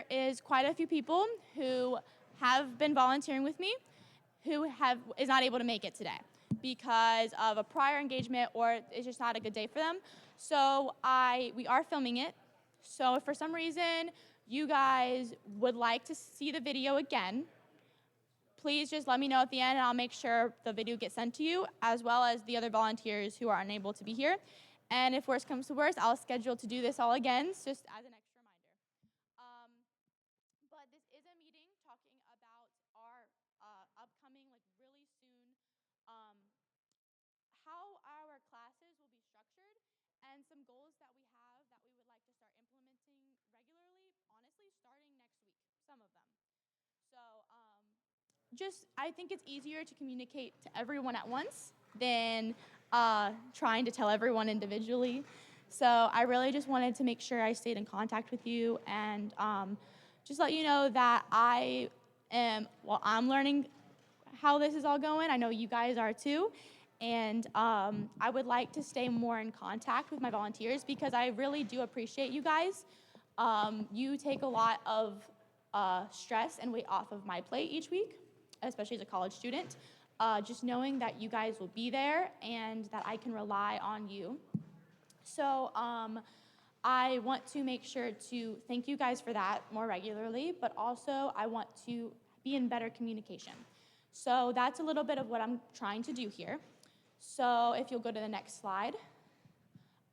is quite a few people who have been volunteering with me who is not able to make it today because of a prior engagement or it's just not a good day for them. So we are filming it. So if for some reason you guys would like to see the video again, please just let me know at the end and I'll make sure the video gets sent to you, as well as the other volunteers who are unable to be here. And if worse comes to worse, I'll schedule to do this all again, just as an extra reminder. But this is a meeting talking about our upcoming, really soon, how our classes will be structured and some goals that we have that we would like to start implementing regularly, honestly, starting next week, some of them. So I think it's easier to communicate to everyone at once than trying to tell everyone individually. So I really just wanted to make sure I stayed in contact with you and just let you know that I'm learning how this is all going. I know you guys are too. And I would like to stay more in contact with my volunteers because I really do appreciate you guys. You take a lot of stress and weight off of my plate each week, especially as a college student. Just knowing that you guys will be there and that I can rely on you. So I want to make sure to thank you guys for that more regularly, but also I want to be in better communication. So that's a little bit of what I'm trying to do here. So if you'll go to the next slide,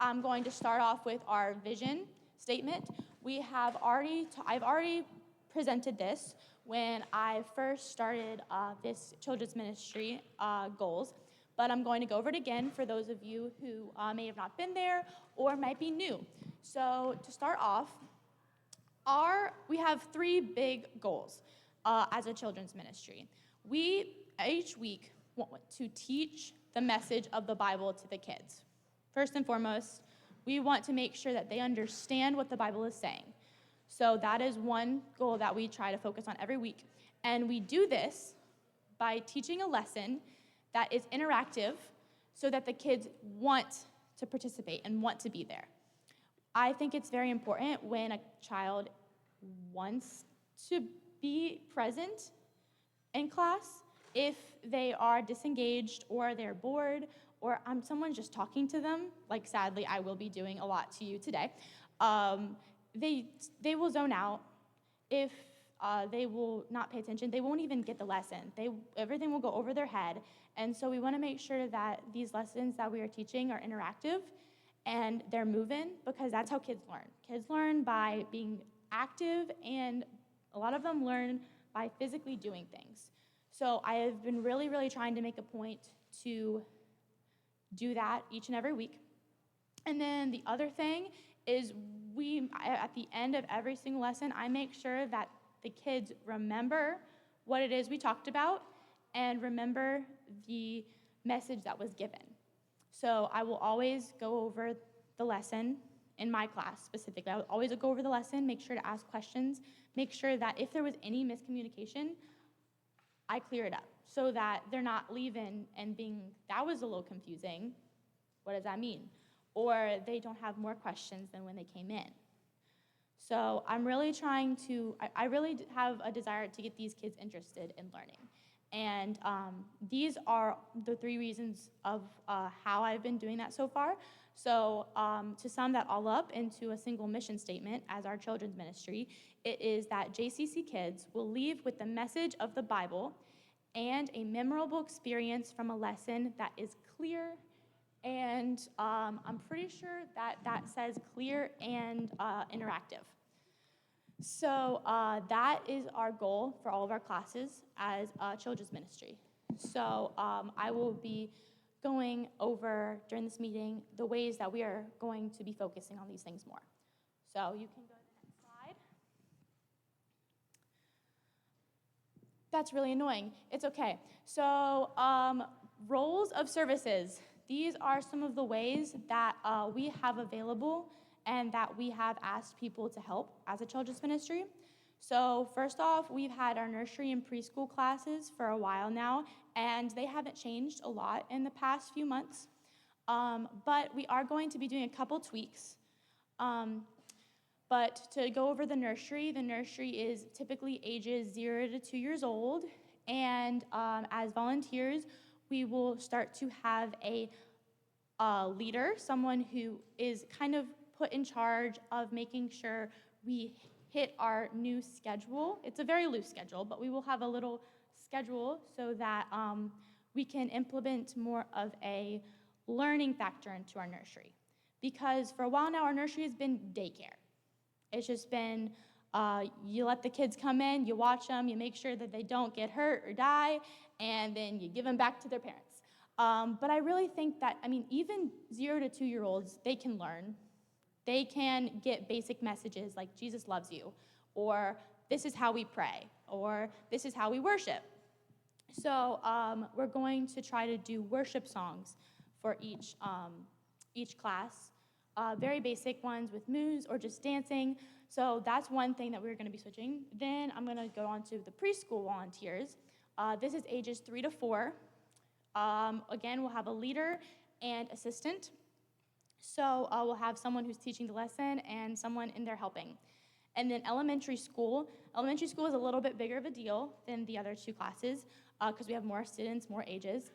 I'm going to start off with our vision statement. I've already presented this when I first started this children's ministry goals, but I'm going to go over it again for those of you who may have not been there or might be new. So to start off, we have 3 big goals as a children's ministry. We, each week, want to teach the message of the Bible to the kids. First and foremost, we want to make sure that they understand what the Bible is saying. So that is one goal that we try to focus on every week. And we do this by teaching a lesson that is interactive so that the kids want to participate and want to be there. I think it's very important when a child wants to be present in class. If they are disengaged or they're bored or someone's just talking to them, like sadly I will be doing a lot to you today, they will zone out. If they will not pay attention, they won't even get the lesson. Everything will go over their head. And so we want to make sure that these lessons that we are teaching are interactive and they're moving, because that's how kids learn. Kids learn by being active, and a lot of them learn by physically doing things. So I have been really, really trying to make a point to do that each and every week. And then the other thing is at the end of every single lesson, I make sure that the kids remember what it is we talked about and remember the message that was given. So I will always go over the lesson in my class specifically. I will always go over the lesson, make sure to ask questions, make sure that if there was any miscommunication, I clear it up so that they're not leaving and that was a little confusing. What does that mean? Or they don't have more questions than when they came in. So I'm really trying to, I really have a desire to get these kids interested in learning. And these are the 3 reasons of how I've been doing that so far. So to sum that all up into a single mission statement as our children's ministry, it is that JCC kids will leave with the message of the Bible and a memorable experience from a lesson that is clear, and I'm pretty sure that says clear and interactive. So that is our goal for all of our classes as a children's ministry. So I will be going over during this meeting the ways that we are going to be focusing on these things more. So you can go to the next slide. That's really annoying. It's okay. So roles of services. These are some of the ways that we have available and that we have asked people to help as a children's ministry. So first off, we've had our nursery and preschool classes for a while now, and they haven't changed a lot in the past few months. But we are going to be doing a couple tweaks. But to go over the nursery is typically ages 0 to 2 years old, and as volunteers, we will start to have a leader, someone who is kind of put in charge of making sure we hit our new schedule. It's a very loose schedule, but we will have a little schedule so that we can implement more of a learning factor into our nursery. Because for a while now, our nursery has been daycare. It's just been, you let the kids come in, you watch them, you make sure that they don't get hurt or die, and then you give them back to their parents. But I really think that, even 0 to 2-year-olds, they can learn. They can get basic messages like Jesus loves you, or this is how we pray, or this is how we worship. So we're going to try to do worship songs for each class, very basic ones with moves or just dancing. So that's one thing that we're going to be switching. Then I'm going to go on to the preschool volunteers. This is ages 3 to 4. Again, we'll have a leader and assistant. So we'll have someone who's teaching the lesson and someone in there helping. And then elementary school is a little bit bigger of a deal than the other two classes because we have more students, more ages.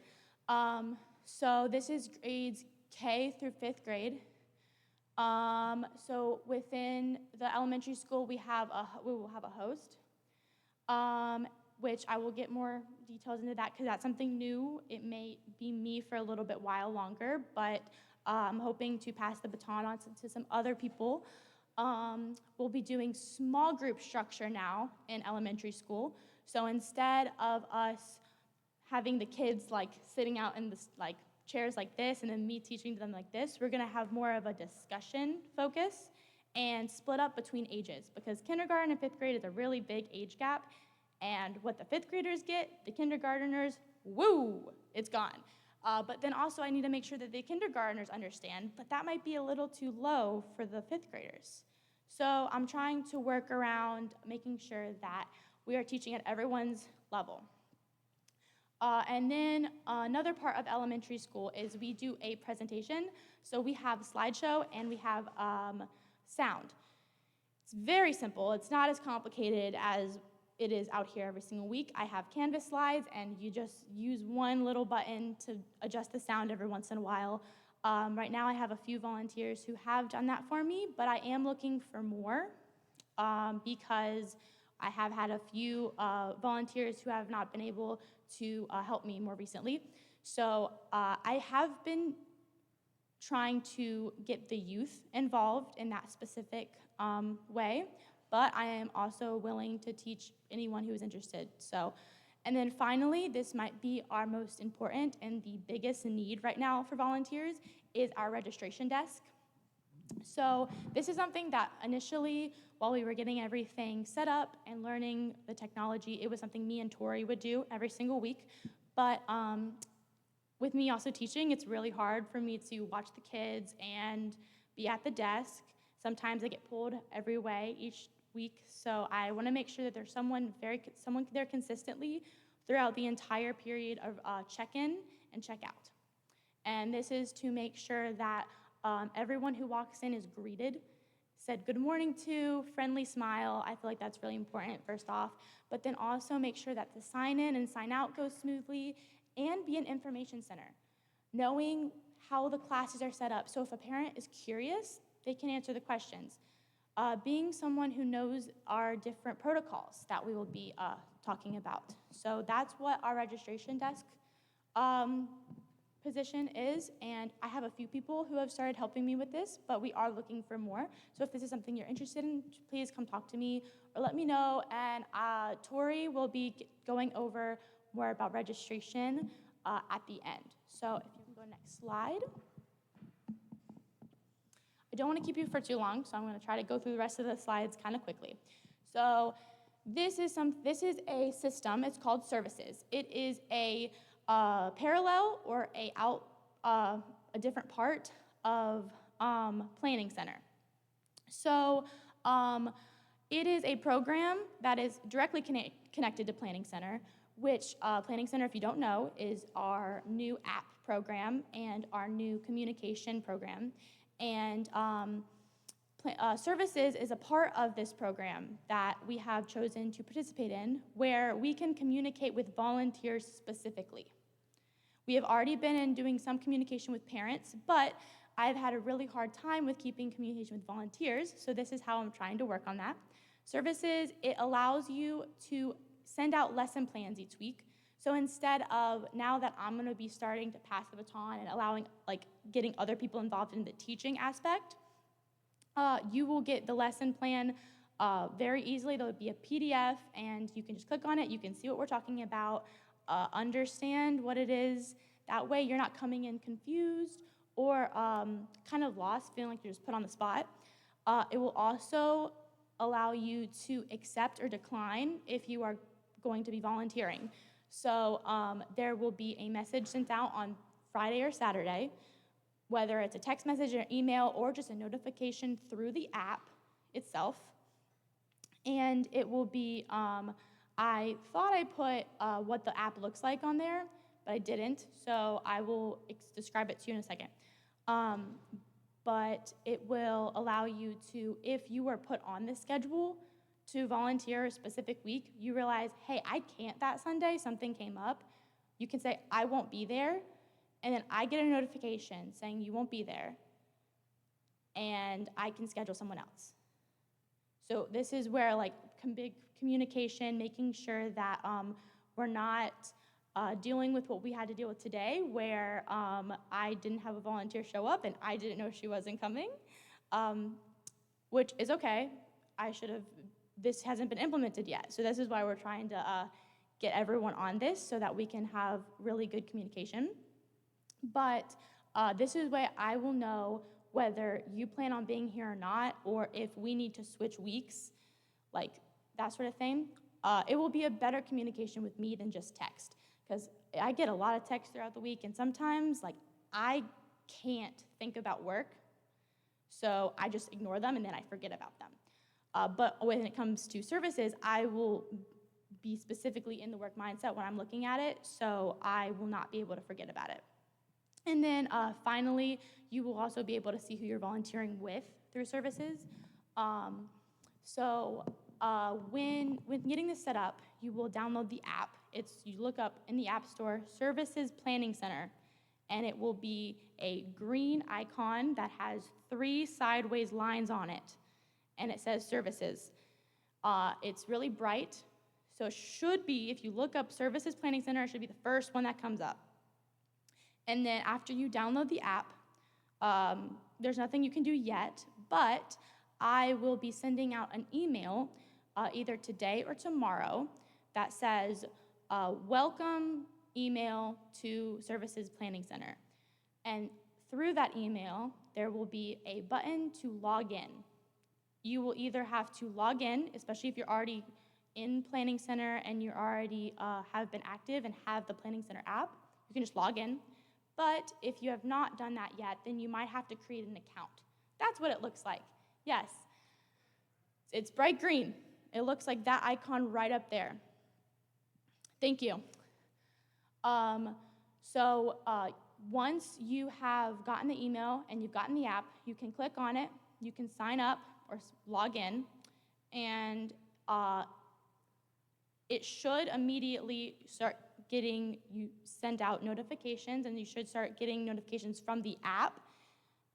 So this is grades K through 5th grade. So within the elementary school, we will have a host, which I will get more details into that because that's something new. It may be me for a little bit while longer, but I'm hoping to pass the baton on to some other people. We'll be doing small group structure now in elementary school. So instead of us having the kids sitting out in this chairs like this and then me teaching them like this, we're gonna have more of a discussion focus and split up between ages because kindergarten and 5th grade is a really big age gap. And what the 5th graders get, the kindergarteners, woo, it's gone. But then also I need to make sure that the kindergartners understand, but that might be a little too low for the 5th graders. So I'm trying to work around making sure that we are teaching at everyone's level. And then another part of elementary school is we do a presentation. So we have slideshow and we have sound. It's very simple. It's not as complicated as it is out here every single week. I have Canvas slides, and you just use one little button to adjust the sound every once in a while. Right now I have a few volunteers who have done that for me, but I am looking for more because I have had a few volunteers who have not been able to help me more recently. So I have been trying to get the youth involved in that specific way, but I am also willing to teach anyone who is interested. So, and then finally, this might be our most important and the biggest need right now for volunteers is our registration desk. So this is something that initially, while we were getting everything set up and learning the technology, it was something me and Tori would do every single week. But with me also teaching, it's really hard for me to watch the kids and be at the desk. Sometimes I get pulled every way each week, so I want to make sure that there's someone there consistently throughout the entire period of check-in and check-out. And this is to make sure that everyone who walks in is greeted, said good morning to, friendly smile. I feel like that's really important, first off. But then also make sure that the sign in and sign out goes smoothly and be an information center, knowing how the classes are set up. So if a parent is curious, they can answer the questions. Being someone who knows our different protocols that we will be talking about. So that's what our registration desk position is, and I have a few people who have started helping me with this, but we are looking for more. So if this is something you're interested in, please come talk to me or let me know, and Tori will be going over more about registration at the end. So if you can go next slide. I don't want to keep you for too long, so I'm going to try to go through the rest of the slides kind of quickly. So this is a system. It's called Services. It is a parallel or a different part of Planning Center. So it is a program that is directly connected to Planning Center, which Planning Center, if you don't know, is our new app program and our new communication program. And Services is a part of this program that we have chosen to participate in, where we can communicate with volunteers specifically. We have already been in doing some communication with parents, but I've had a really hard time with keeping communication with volunteers, so this is how I'm trying to work on that. Services, it allows you to send out lesson plans each week. So instead of, now that I'm gonna be starting to pass the baton and allowing, getting other people involved in the teaching aspect, you will get the lesson plan very easily. There'll be a PDF, and you can just click on it. You can see what we're talking about, understand what it is. That way you're not coming in confused or kind of lost, feeling like you're just put on the spot. It will also allow you to accept or decline if you are going to be volunteering. So there will be a message sent out on Friday or Saturday, whether it's a text message or email or just a notification through the app itself. And it will be, I thought I put what the app looks like on there, but I didn't, so I will describe it to you in a second. But it will allow you to, if you were put on the schedule to volunteer a specific week, you realize, hey, I can't that Sunday, something came up, you can say, I won't be there, and then I get a notification saying you won't be there, and I can schedule someone else. So this is where big communication, making sure that we're not dealing with what we had to deal with today, where I didn't have a volunteer show up and I didn't know she wasn't coming, which is okay. This hasn't been implemented yet. So this is why we're trying to get everyone on this so that we can have really good communication. But this is where I will know whether you plan on being here or not, or if we need to switch weeks, that sort of thing. It will be a better communication with me than just text, because I get a lot of texts throughout the week, and sometimes I can't think about work, so I just ignore them and then I forget about them. But when it comes to services, I will be specifically in the work mindset when I'm looking at it, so I will not be able to forget about it. And then finally, you will also be able to see who you're volunteering with through services. When getting this set up, you will download the app. You look up in the App Store, Services Planning Center, and it will be a green icon that has 3 sideways lines on it, and it says Services. It's really bright, so it should be, if you look up Services Planning Center, it should be the first one that comes up. And then after you download the app, there's nothing you can do yet, but I will be sending out an email either today or tomorrow that says, welcome email to Services Planning Center. And through that email, there will be a button to log in. You will either have to log in, especially if you're already in Planning Center and you already have been active and have the Planning Center app, you can just log in. But if you have not done that yet, then you might have to create an account. That's what it looks like. Yes, it's bright green. It looks like that icon right up there. Thank you. Once you have gotten the email and you've gotten the app, you can click on it, you can sign up or log in, and it should immediately start getting you sent out notifications, and you should start getting notifications from the app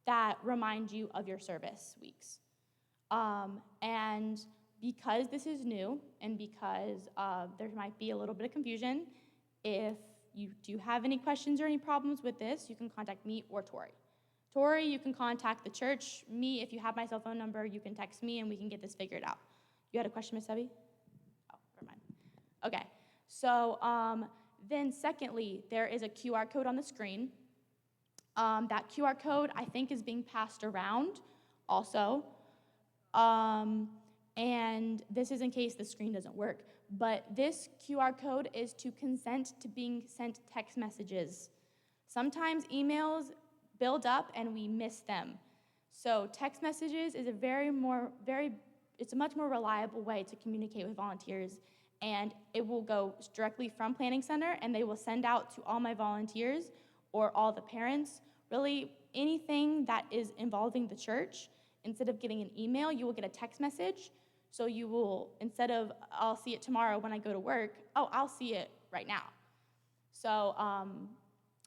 that remind you of your service weeks. And because this is new, and because there might be a little bit of confusion, if you do have any questions or any problems with this, you can contact me or Tori. Tori, you can contact the church. Me, if you have my cell phone number, you can text me and we can get this figured out. You had a question, Miss Debbie? Oh, never mind. Okay, so then secondly, there is a QR code on the screen. That QR code, I think, is being passed around also. And this is in case the screen doesn't work. But this QR code is to consent to being sent text messages. Sometimes emails build up and we miss them. So text messages is it's a much more reliable way to communicate with volunteers, and it will go directly from Planning Center, and they will send out to all my volunteers or all the parents, really anything that is involving the church. instead of getting an email, you will get a text message. So you will, instead of I'll see it tomorrow when I go to work, oh, I'll see it right now. So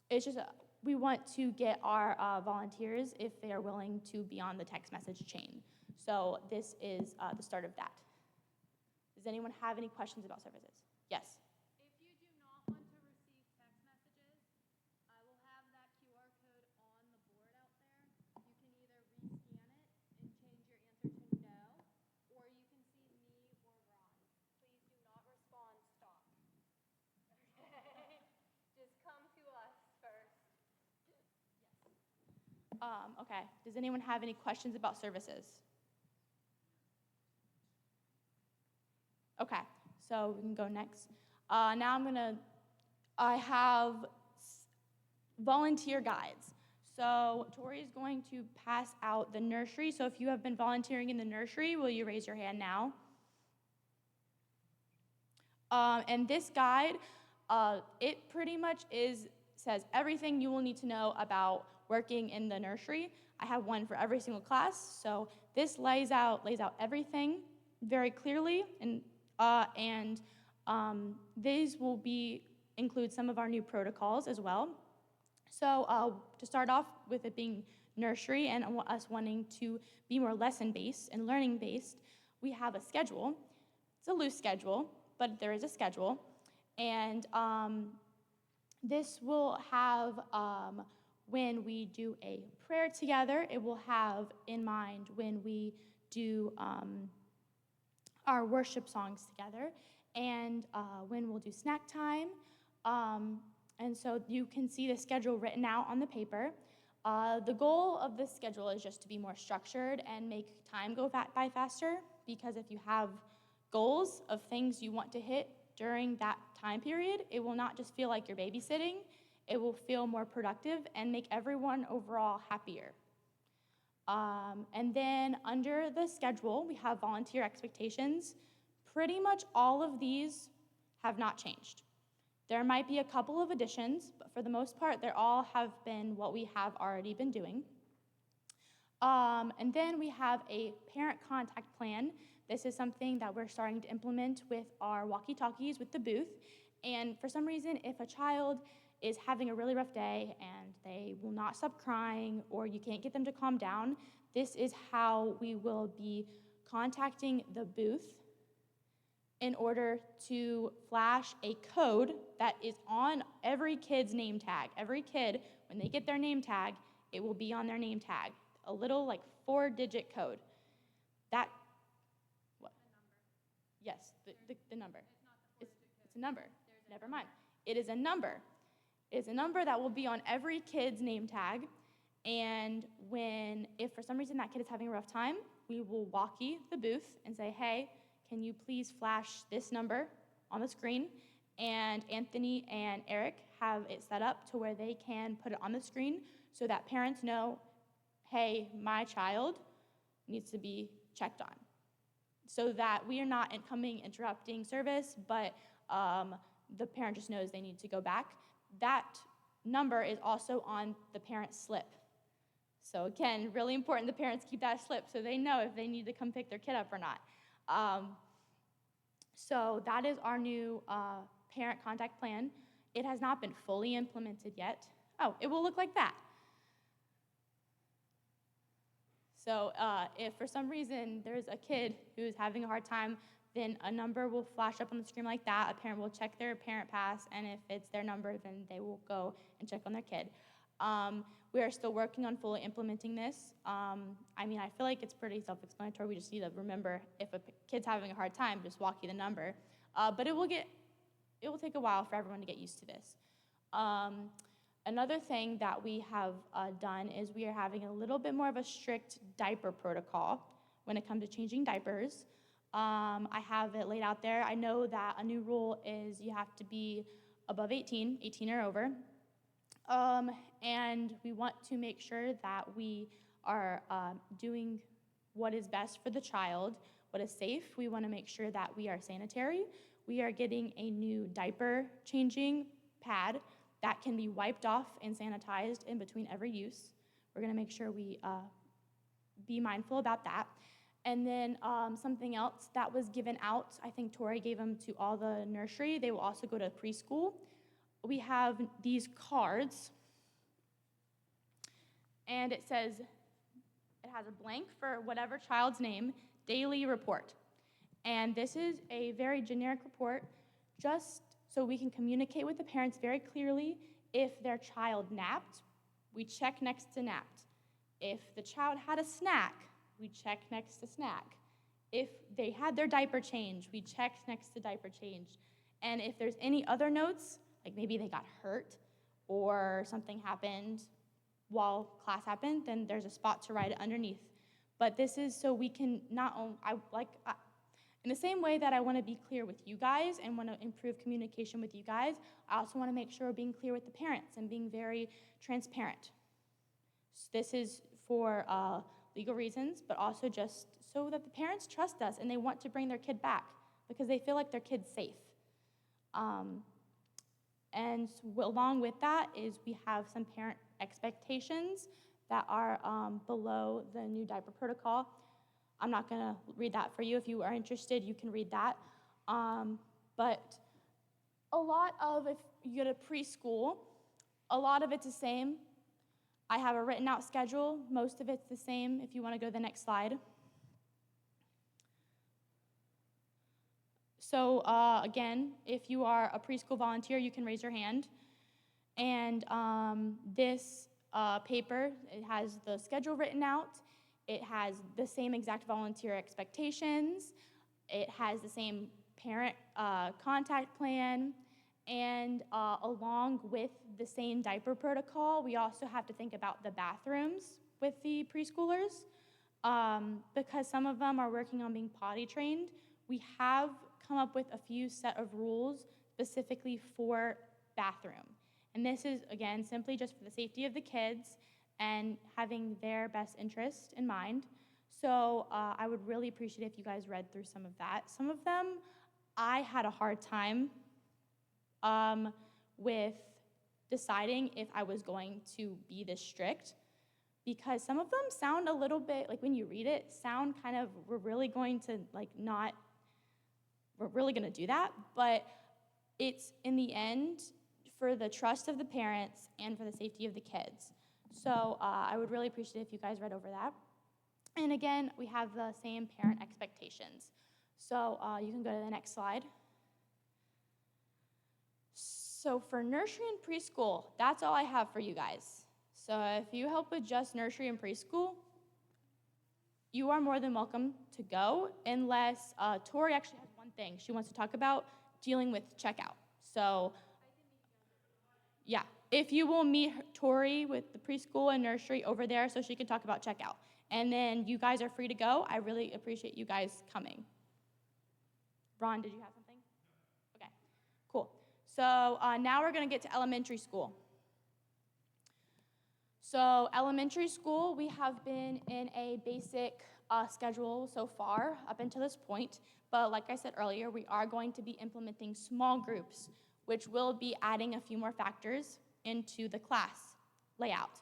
it's just, we want to get our volunteers if they are willing to be on the text message chain. So this is the start of that. Does anyone have any questions about services? Yes? If you do not want to receive text messages, I will have that QR code on the board out there. You can either rescan it and change your answer to no, or you can see me or Ron. Please do not respond, stop. Okay? Just come to us first. Yes. Okay. Does anyone have any questions about services? Okay, so we can go next. Now I have volunteer guides. So Tori is going to pass out the nursery. So if you have been volunteering in the nursery, will you raise your hand now? And this guide, it pretty much says everything you will need to know about working in the nursery. I have one for every single class. So this lays out everything very clearly, and these will include some of our new protocols as well. So to start off with it being nursery and us wanting to be more lesson-based and learning-based, we have a schedule. It's a loose schedule, but there is a schedule. And this will have, when we do a prayer together, it will have in mind when we do our worship songs together, and when we'll do snack time. And so you can see the schedule written out on the paper. The goal of this schedule is just to be more structured and make time go by faster, because if you have goals of things you want to hit during that time period, it will not just feel like you're babysitting, it will feel more productive and make everyone overall happier. And then under the schedule, we have volunteer expectations. Pretty much all of these have not changed. There might be a couple of additions, but for the most part, they all have been what we have already been doing. And then we have a parent contact plan. This is something that we're starting to implement with our walkie-talkies with the booth. And for some reason, if a child is having a really rough day and they will not stop crying, or you can't get them to calm down, this is how we will be contacting the booth in order to flash a code that is on every kid's name tag. Every kid, when they get their name tag, it will be on their name tag, a little like 4-digit code. That, what? The number. Yes, the number. It's a number. Never mind. It is a number. It is a number that will be on every kid's name tag, and if for some reason that kid is having a rough time, we will walkie the booth and say, hey, can you please flash this number on the screen? And Anthony and Eric have it set up to where they can put it on the screen so that parents know, hey, my child needs to be checked on. So that we are not interrupting service, but the parent just knows they need to go back. That number is also on the parent's slip. So again, really important the parents keep that slip so they know if they need to come pick their kid up or not. So that is our new parent contact plan. It has not been fully implemented yet. Oh, it will look like that. So if for some reason there's a kid who's having a hard time, then a number will flash up on the screen like that. A parent will check their parent pass, and if it's their number, then they will go and check on their kid. We are still working on fully implementing this. I feel like it's pretty self-explanatory. We just need to remember if a kid's having a hard time, just walkie the number. But it will take a while for everyone to get used to this. Another thing that we have done is we are having a little bit more of a strict diaper protocol when it comes to changing diapers. I have it laid out there. I know that a new rule is you have to be above 18 or over. And we want to make sure that we are doing what is best for the child, what is safe. We want to make sure that we are sanitary. We are getting a new diaper changing pad that can be wiped off and sanitized in between every use. We're going to make sure we be mindful about that. And then something else that was given out, I think Tori gave them to all the nursery. They will also go to preschool. We have these cards, and it says, it has a blank for whatever child's name, daily report. And this is a very generic report, just so we can communicate with the parents very clearly. If their child napped, we check next to napped. If the child had a snack, we check next to snack. If they had their diaper changed, we check next to diaper changed. And if there's any other notes, like maybe they got hurt or something happened while class happened, then there's a spot to write it underneath. But this is so we can not only, in the same way that I want to be clear with you guys and want to improve communication with you guys, I also want to make sure we're being clear with the parents and being very transparent. So this is for legal reasons, but also just so that the parents trust us and they want to bring their kid back because they feel like their kid's safe. And along with that is we have some parent expectations that are below the new diaper protocol. I'm not going to read that for you. If you are interested, you can read that. But a lot of, if you go to preschool, a lot of it's the same. I have a written out schedule. Most of it's the same. If you want to go to the next slide. So again, if you are a preschool volunteer, you can raise your hand. And this paper, it has the schedule written out. It has the same exact volunteer expectations. It has the same parent contact plan. And along with the same diaper protocol, we also have to think about the bathrooms with the preschoolers. Because some of them are working on being potty trained, we have come up with a few set of rules specifically for bathroom. And this is, again, simply just for the safety of the kids and having their best interest in mind. So I would really appreciate if you guys read through some of that. Some of them, I had a hard time with deciding if I was going to be this strict, because some of them sound a little bit, like when you read it, sound kind of, we're really going to do that, but it's in the end for the trust of the parents and for the safety of the kids. So I would really appreciate it if you guys read over that. And again, we have the same parent expectations. So you can go to the next slide. So for nursery and preschool, that's all I have for you guys. So if you help with just nursery and preschool, you are more than welcome to go, unless Tori actually has one thing she wants to talk about, dealing with checkout. So yeah, if you will meet Tori with the preschool and nursery over there so she can talk about checkout. And then you guys are free to go. I really appreciate you guys coming. Ron, did you have something? Okay, cool. So now we're going to get to elementary school. So elementary school, we have been in a basic schedule so far up until this point. But like I said earlier, we are going to be implementing small groups, which will be adding a few more factors into the class layout.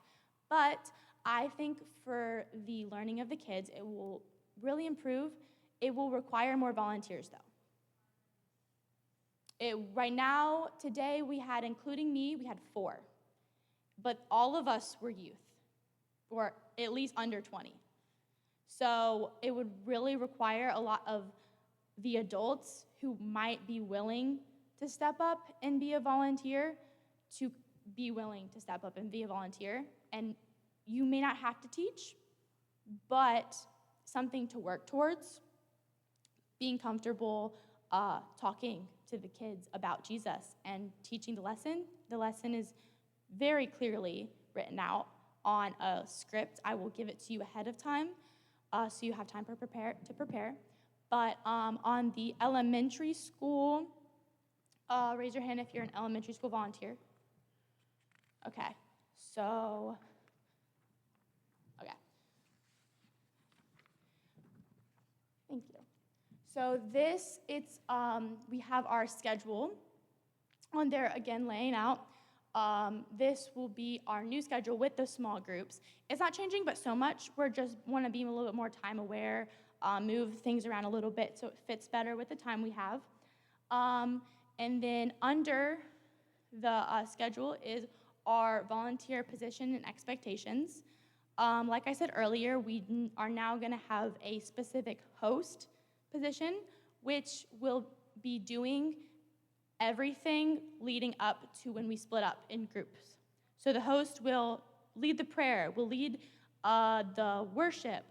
But I think for the learning of the kids, it will really improve. It will require more volunteers, though. Right now, today, we had, including me, we had 4. But all of us were youth, or at least under 20. So it would really require a lot of the adults who might be willing to step up and be a volunteer to be willing to step up and be a volunteer. And you may not have to teach, but something to work towards, being comfortable talking to the kids about Jesus and teaching the lesson. The lesson is very clearly written out on a script. I will give it to you ahead of time so you have time to prepare. But on the elementary school, raise your hand if you're an elementary school volunteer. Okay, so, okay. Thank you. So we have our schedule on there again laying out. This will be our new schedule with the small groups. It's not changing, but so much. We're just want to be a little bit more time aware, move things around a little bit so it fits better with the time we have. And then under the schedule is our volunteer position and expectations. Like I said earlier, we are now going to have a specific host position, which will be doing everything leading up to when we split up in groups. So the host will lead the prayer, will lead the worship,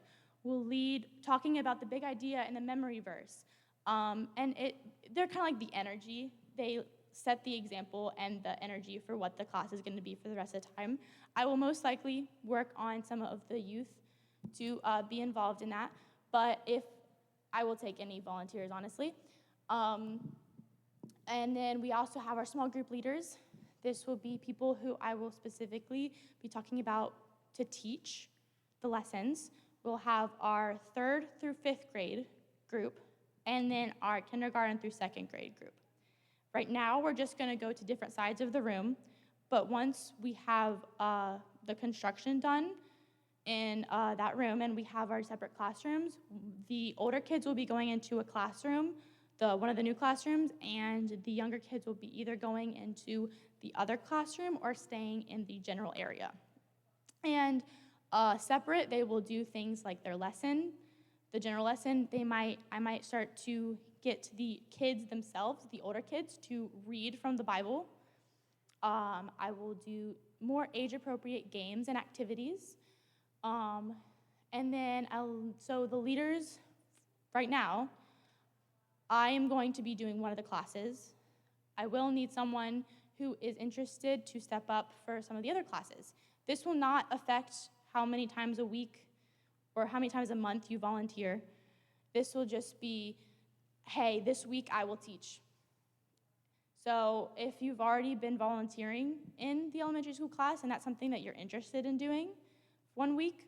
will lead talking about the big idea and the memory verse. They're kind of like the energy. They set the example and the energy for what the class is going to be for the rest of the time. I will most likely work on some of the youth to be involved in that, but if I will take any volunteers, honestly. And then we also have our small group leaders. This will be people who I will specifically be talking about to teach the lessons. We'll have our 3rd through 5th grade group, and then our kindergarten through 2nd grade group. Right now, we're just going to go to different sides of the room, but once we have the construction done in that room and we have our separate classrooms, the older kids will be going into a classroom, one of the new classrooms, and the younger kids will be either going into the other classroom or staying in the general area. And separate, they will do things like their lesson, the general lesson. I might start to get the kids themselves, the older kids, to read from the Bible. I will do more age-appropriate games and activities. And then, so the leaders, right now, I am going to be doing one of the classes. I will need someone who is interested to step up for some of the other classes. This will not affect how many times a week or how many times a month you volunteer. This will just be, hey, this week I will teach. So if you've already been volunteering in the elementary school class and that's something that you're interested in doing, one week,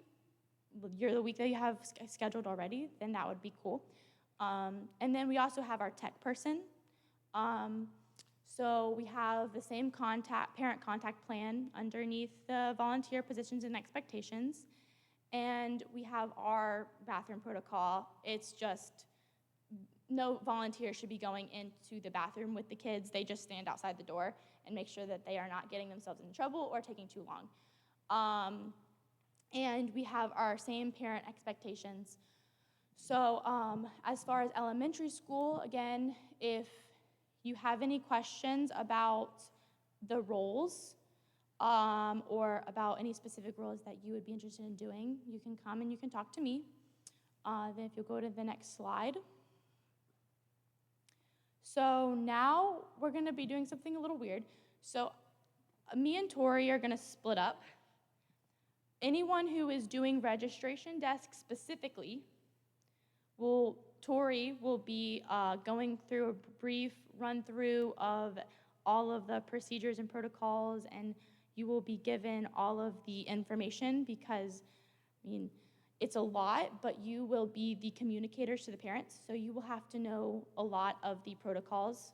you're the week that you have scheduled already, then that would be cool. And then we also have our tech person. So we have the same parent contact plan underneath the volunteer positions and expectations. And we have our bathroom protocol. It's just no volunteer should be going into the bathroom with the kids. They just stand outside the door and make sure that they are not getting themselves in trouble or taking too long. And we have our same parent expectations. So as far as elementary school, again, if you have any questions about the roles or about any specific roles that you would be interested in doing, you can come and you can talk to me. Then if you'll go to the next slide. So now we're going to be doing something a little weird. So me and Tori are going to split up. Anyone who is doing registration desk specifically, Tori will be going through a brief run-through of all of the procedures and protocols, and you will be given all of the information because, it's a lot, but you will be the communicators to the parents, so you will have to know a lot of the protocols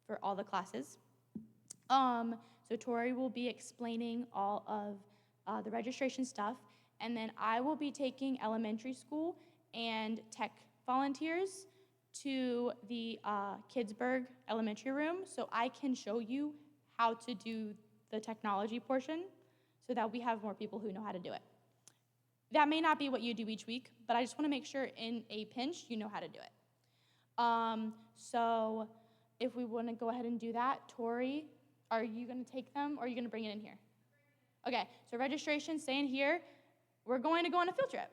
for all the classes. So Tori will be explaining all of the registration stuff, and then I will be taking elementary school and tech volunteers to the Kidsburg elementary room so I can show you how to do the technology portion so that we have more people who know how to do it. That may not be what you do each week, but I just want to make sure in a pinch you know how to do it. So if we want to go ahead and do that, Tori, are you going to take them or are you going to bring it in here? Okay, so registration, stay in here. We're going to go on a field trip.